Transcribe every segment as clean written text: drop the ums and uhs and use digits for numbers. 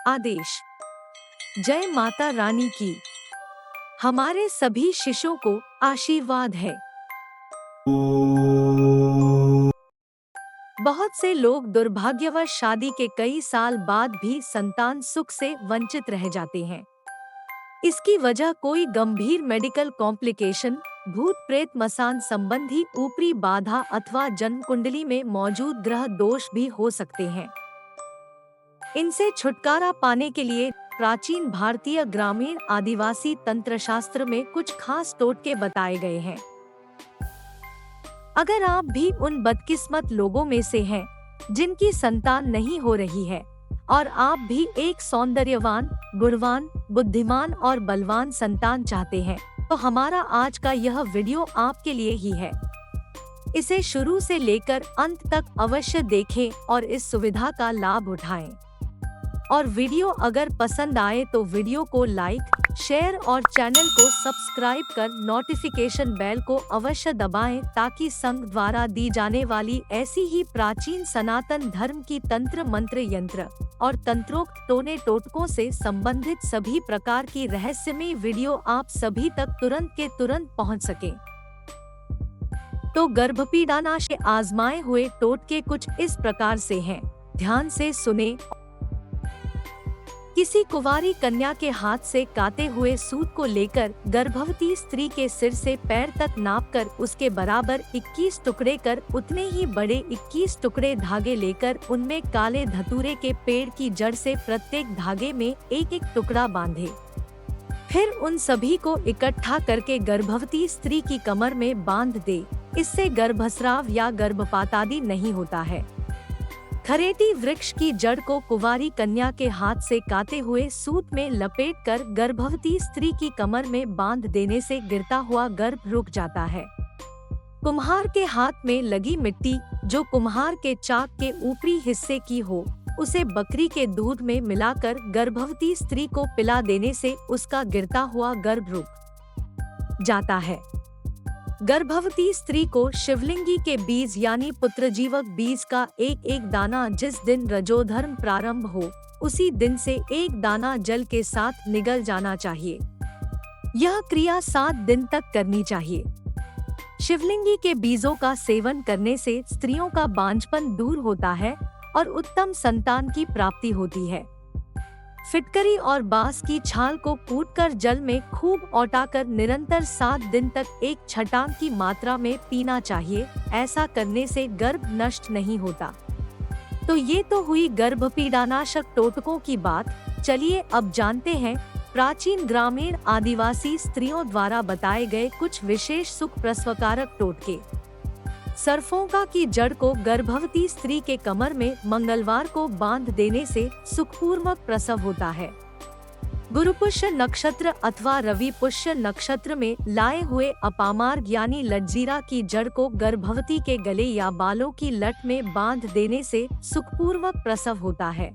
आदेश। जय माता रानी की। हमारे सभी शिष्यों को आशीर्वाद है। बहुत से लोग दुर्भाग्यवश शादी के कई साल बाद भी संतान सुख से वंचित रह जाते हैं। इसकी वजह कोई गंभीर मेडिकल कॉम्प्लिकेशन, भूत प्रेत मसान संबंधी ऊपरी बाधा अथवा जन्म कुंडली में मौजूद ग्रह दोष भी हो सकते हैं। इनसे छुटकारा पाने के लिए प्राचीन भारतीय ग्रामीण आदिवासी तंत्र शास्त्र में कुछ खास टोटके बताए गए हैं। अगर आप भी उन बदकिस्मत लोगों में से हैं जिनकी संतान नहीं हो रही है और आप भी एक सौंदर्यवान, गुणवान, बुद्धिमान और बलवान संतान चाहते हैं, तो हमारा आज का यह वीडियो आपके लिए ही है। इसे शुरू से लेकर अंत तक अवश्य देखें और इस सुविधा का लाभ उठाएं। और वीडियो अगर पसंद आए तो वीडियो को लाइक, शेयर और चैनल को सब्सक्राइब कर नोटिफिकेशन बेल को अवश्य दबाएं ताकि संघ द्वारा दी जाने वाली ऐसी ही प्राचीन सनातन धर्म की तंत्र मंत्र यंत्र और तंत्रोक्त टोने टोटकों से संबंधित सभी प्रकार की रहस्यमय वीडियो आप सभी तक तुरंत के तुरंत पहुंच सके। तो गर्भपीड़ानाश के आजमाए हुए टोटके कुछ इस प्रकार से हैं, ध्यान से सुने। किसी कुंवारी कन्या के हाथ से काते हुए सूत को लेकर गर्भवती स्त्री के सिर से पैर तक नापकर उसके बराबर 21 टुकड़े कर उतने ही बड़े 21 टुकड़े धागे लेकर उनमें काले धतूरे के पेड़ की जड़ से प्रत्येक धागे में एक एक टुकड़ा बांधे। फिर उन सभी को इकट्ठा करके गर्भवती स्त्री की कमर में बांध दे। इससे गर्भस्राव या गर्भपात आदि नहीं होता है। खरेटी वृक्ष की जड़ को कुंवारी कन्या के हाथ से काते हुए सूत में लपेटकर गर्भवती स्त्री की कमर में बांध देने से गिरता हुआ गर्भ रुक जाता है। कुम्हार के हाथ में लगी मिट्टी जो कुम्हार के चाक के ऊपरी हिस्से की हो, उसे बकरी के दूध में मिलाकर गर्भवती स्त्री को पिला देने से उसका गिरता हुआ गर्भ रुक जाता है। गर्भवती स्त्री को शिवलिंगी के बीज यानी पुत्रजीवक बीज का एक एक दाना जिस दिन रजोधर्म प्रारंभ हो उसी दिन से एक दाना जल के साथ निगल जाना चाहिए। यह क्रिया 7 दिन तक करनी चाहिए। शिवलिंगी के बीजों का सेवन करने से स्त्रियों का बांझपन दूर होता है और उत्तम संतान की प्राप्ति होती है। फिटकरी और बांस की छाल को कूटकर जल में खूब औटाकर निरंतर 7 दिन तक एक छटांग की मात्रा में पीना चाहिए। ऐसा करने से गर्भ नष्ट नहीं होता। तो ये तो हुई गर्भपीड़ानाशक टोटकों की बात। चलिए अब जानते हैं प्राचीन ग्रामीण आदिवासी स्त्रियों द्वारा बताए गए कुछ विशेष सुख प्रसवकारक टोटके। सरफोंका की जड़ को गर्भवती स्त्री के कमर में मंगलवार को बांध देने से सुखपूर्वक प्रसव होता है। गुरुपुष्य नक्षत्र अथवा रवि पुष्य नक्षत्र में लाए हुए अपामार्ग यानी लज्जीरा की जड़ को गर्भवती के गले या बालों की लट में बांध देने से सुखपूर्वक प्रसव होता है।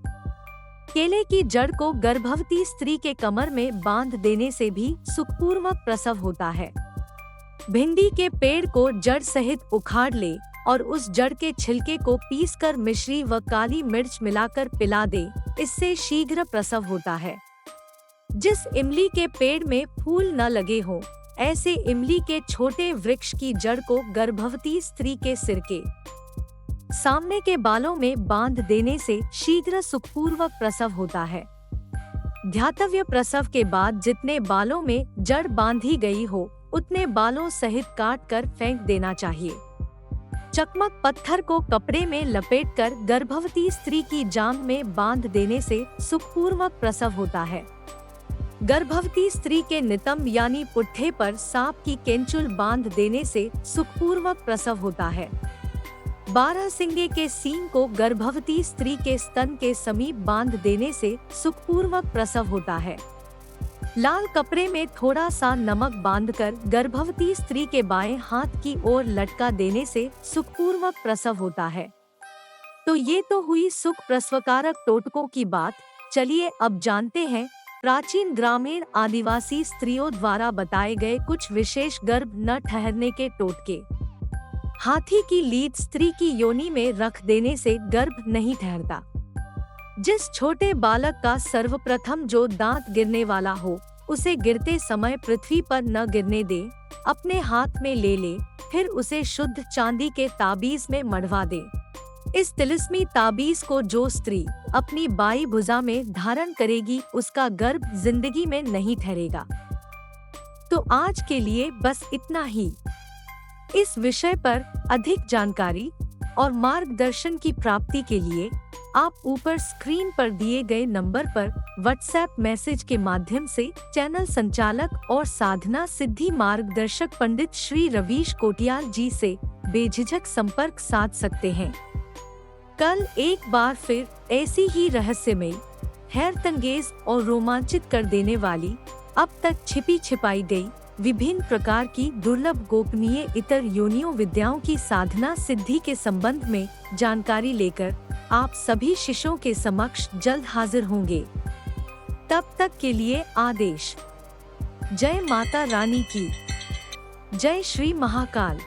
केले की जड़ को गर्भवती स्त्री के कमर में बांध देने से भी सुखपूर्वक प्रसव होता है। भिंडी के पेड़ को जड़ सहित उखाड़ ले और उस जड़ के छिलके को पीसकर मिश्री व काली मिर्च मिलाकर पिला दे। इससे शीघ्र प्रसव होता है। जिस इमली के पेड़ में फूल न लगे हो, ऐसे इमली के छोटे वृक्ष की जड़ को गर्भवती स्त्री के सिर के सामने के बालों में बांध देने से शीघ्र सुखपूर्वक प्रसव होता है। ध्यातव्य प्रसव के बाद जितने बालों में जड़ बांधी गई हो उतने बालों सहित काट कर फेंक देना चाहिए। चकमक पत्थर को कपड़े में लपेटकर गर्भवती स्त्री की जांघ में बांध देने से सुखपूर्वक प्रसव होता है। गर्भवती स्त्री के नितंब यानी पुट्ठे पर सांप की केंचुल बांध देने से सुखपूर्वक प्रसव होता है। 12 सिंगे के सींग को गर्भवती स्त्री के स्तन के समीप बांध देने से सुखपूर्वक प्रसव होता है। लाल कपड़े में थोड़ा सा नमक बांधकर गर्भवती स्त्री के बाएं हाथ की ओर लटका देने से सुखपूर्वक प्रसव होता है। तो ये तो हुई सुख प्रसवकारक टोटकों की बात। चलिए अब जानते हैं प्राचीन ग्रामीण आदिवासी स्त्रियों द्वारा बताए गए कुछ विशेष गर्भ न ठहरने के टोटके। हाथी की लीद स्त्री की योनि में रख देने से गर्भ नहीं ठहरता। जिस छोटे बालक का सर्वप्रथम जो दांत गिरने वाला हो, उसे गिरते समय पृथ्वी पर न गिरने दे, अपने हाथ में ले ले, फिर उसे शुद्ध चांदी के ताबीज में मढ़वा दे। इस तिलिस्मी ताबीज को जो स्त्री अपनी बाई भुजा में धारण करेगी, उसका गर्भ जिंदगी में नहीं ठहरेगा। तो आज के लिए बस इतना ही। इस विषय पर अधिक जानकारी और मार्गदर्शन की प्राप्ति के लिए आप ऊपर स्क्रीन पर दिए गए नंबर पर व्हाट्सएप मैसेज के माध्यम से चैनल संचालक और साधना सिद्धि मार्गदर्शक पंडित श्री रवीश कोटियाल जी से बेझिझक संपर्क साध सकते हैं। कल एक बार फिर ऐसी ही रहस्यमयी, हैरतअंगेज और रोमांचित कर देने वाली, अब तक छिपी छिपाई गई विभिन्न प्रकार की दुर्लभ गोपनीय इतर योनियों विद्याओं की साधना सिद्धि के संबंध में जानकारी लेकर आप सभी शिष्यों के समक्ष जल्द हाजिर होंगे। तब तक के लिए आदेश। जय माता रानी की जय। श्री महाकाल।